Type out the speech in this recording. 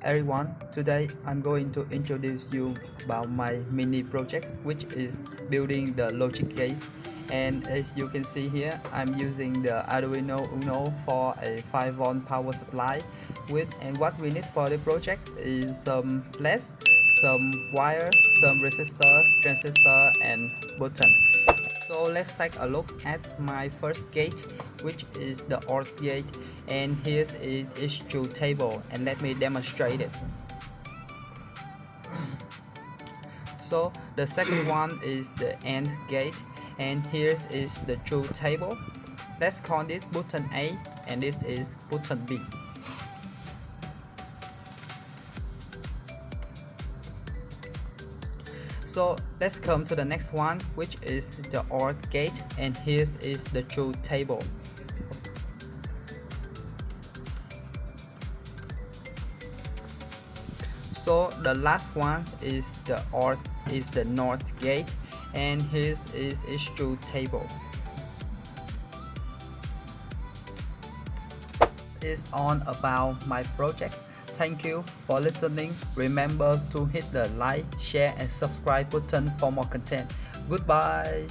everyone, today I'm going to introduce you about my mini project, which is building the logic gate. And as you can see here, I'm using the Arduino Uno for a 5V power supply with, and what we need for the project is some flash, some wire, some resistor, transistor and button. So let's take a look at my first gate, which is the OR gate, and here is its truth table, and let me demonstrate it. So the second one is the AND gate, and here is the truth table. Let's call this button A and this is button B. So let's come to the next one, which is the OR gate, and here is the truth table. So the last one is the NOT gate, and here is its truth table. Is on about my project. Thank you for listening. Remember to hit the like, share and subscribe button for more content. Goodbye.